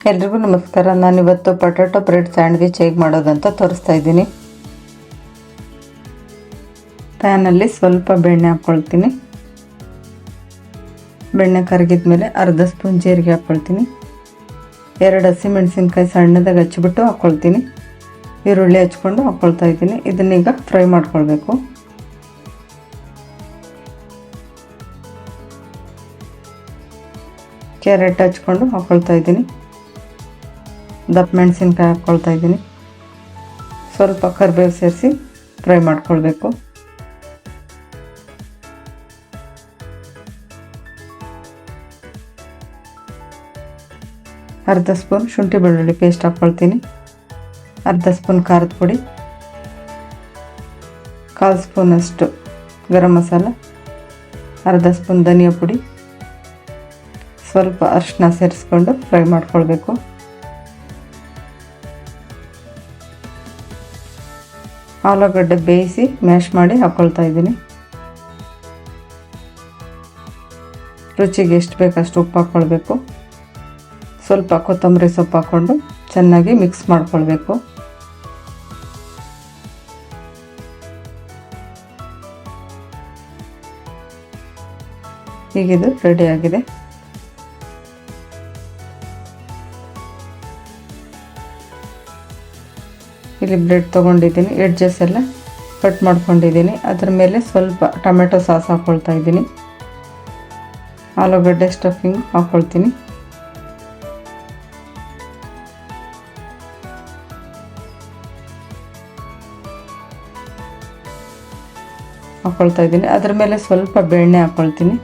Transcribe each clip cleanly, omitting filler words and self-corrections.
ಎಲ್ರಿಗೂ ನಮಸ್ಕಾರ. ನಾನಿವತ್ತು ಪೊಟ್ಯಾಟೊ ಬ್ರೆಡ್ ಸ್ಯಾಂಡ್ವಿಚ್ ಹೇಗೆ ಮಾಡೋದಂತ ತೋರಿಸ್ತಾ ಇದ್ದೀನಿ. ಪ್ಯಾನಲ್ಲಿ ಸ್ವಲ್ಪ ಬೆಣ್ಣೆ ಹಾಕ್ಕೊಳ್ತೀನಿ. ಬೆಣ್ಣೆ ಕರಗಿದ ಮೇಲೆ ಅರ್ಧ ಸ್ಪೂನ್ ಜೀರಿಗೆ ಹಾಕ್ಕೊಳ್ತೀನಿ. 2 ಹಸಿಮೆಣಸಿನ್ಕಾಯಿ ಸಣ್ಣದಾಗಿ ಹಚ್ಚಿಬಿಟ್ಟು ಹಾಕ್ಕೊಳ್ತೀನಿ. ಈರುಳ್ಳಿ ಹಚ್ಕೊಂಡು ಹಾಕ್ಕೊಳ್ತಾ ಇದ್ದೀನಿ. ಇದನ್ನೀಗ ಫ್ರೈ ಮಾಡ್ಕೊಳ್ಬೇಕು. ಕ್ಯಾರೆಟ್ ಹಚ್ಕೊಂಡು ಹಾಕ್ಕೊಳ್ತಾ ಇದ್ದೀನಿ. ದಪ್ಪ ಮೆಣಸಿನ್ಕಾಯಿ ಹಾಕ್ಕೊಳ್ತಾ ಇದ್ದೀನಿ. ಸ್ವಲ್ಪ ಕರಿಬೇವು ಸೇರಿಸಿ ಫ್ರೈ ಮಾಡ್ಕೊಳ್ಬೇಕು. ಅರ್ಧ ಸ್ಪೂನ್ ಶುಂಠಿ ಬೆಳ್ಳುಳ್ಳಿ ಪೇಸ್ಟ್ ಹಾಕ್ಕೊಳ್ತೀನಿ. ಅರ್ಧ ಸ್ಪೂನ್ ಖಾರದ ಪುಡಿ, 1/4 ಸ್ಪೂನಷ್ಟು ಗರಂ ಮಸಾಲ, ಅರ್ಧ ಸ್ಪೂನ್ ಧನಿಯಾ ಪುಡಿ, ಸ್ವಲ್ಪ ಅರಿಶಿನ ಸೇರಿಸ್ಕೊಂಡು ಫ್ರೈ ಮಾಡ್ಕೊಳ್ಬೇಕು. ಆಲೂಗಡ್ಡೆ ಬೇಯಿಸಿ ಮ್ಯಾಶ್ ಮಾಡಿ ಹಾಕ್ಕೊಳ್ತಾ ಇದ್ದೀನಿ. ರುಚಿಗೆ ಎಷ್ಟು ಬೇಕಷ್ಟು ಉಪ್ಪು ಹಾಕ್ಕೊಳ್ಬೇಕು. ಸ್ವಲ್ಪ ಕೊತ್ತಂಬರಿ ಸೊಪ್ಪು ಹಾಕ್ಕೊಂಡು ಚೆನ್ನಾಗಿ ಮಿಕ್ಸ್ ಮಾಡ್ಕೊಳ್ಬೇಕು. ಹೀಗಿದು ರೆಡಿಯಾಗಿದೆ. ಇಲ್ಲಿ ಬ್ರೆಡ್ ತೊಗೊಂಡಿದ್ದೀನಿ, ಎಡ್ಜಸ್ ಎಲ್ಲ ಕಟ್ ಮಾಡ್ಕೊಂಡಿದ್ದೀನಿ. ಅದರ ಮೇಲೆ ಸ್ವಲ್ಪ ಟೊಮೆಟೊ ಸಾಸ್ ಹಾಕ್ಕೊಳ್ತಾ ಇದ್ದೀನಿ. ಆಲೂಗಡ್ಡೆ ಸ್ಟಫಿಂಗ್ ಹಾಕ್ಕೊಳ್ತೀನಿ. ಅದರ ಮೇಲೆ ಸ್ವಲ್ಪ ಬೆಣ್ಣೆ ಹಾಕ್ಕೊಳ್ತೀನಿ.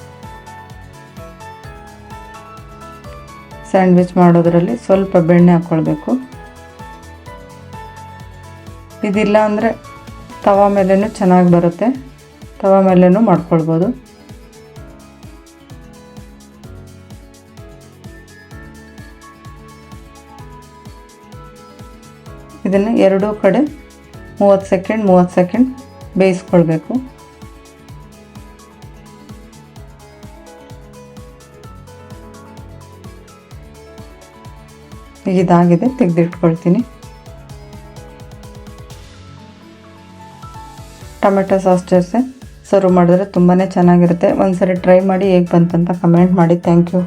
ಸ್ಯಾಂಡ್ವಿಚ್ ಮಾಡೋದ್ರಲ್ಲಿ ಸ್ವಲ್ಪ ಬೆಣ್ಣೆ ಹಾಕ್ಕೊಳ್ಬೇಕು. ಇದಿಲ್ಲ ಅಂದರೆ ತವಾ ಮೇಲೇನೂ ಚೆನ್ನಾಗಿ ಬರುತ್ತೆ. ತವಾ ಮೇಲೇನೂ ಮಾಡ್ಕೊಳ್ಬೋದು. ಇದನ್ನು ಎರಡೂ ಕಡೆ 30 ಸೆಕೆಂಡ್ ಬೇಯಿಸ್ಕೊಳ್ಬೇಕು. ಇದಾಗಿದೆ, ತೆಗೆದಿಟ್ಕೊಳ್ತೀನಿ. ಟೊಮೆಟೊ ಸಾಸ್ ಜೊತೆ ಸರ್ವ್ ಮಾಡಿದ್ರೆ ತುಂಬಾ ಚೆನ್ನಾಗಿರುತ್ತೆ. ಒಂದ್ಸರಿ ಟ್ರೈ ಮಾಡಿ ಹೇಗೆ ಬಂತಂತ ಕಮೆಂಟ್ ಮಾಡಿ. Thank you.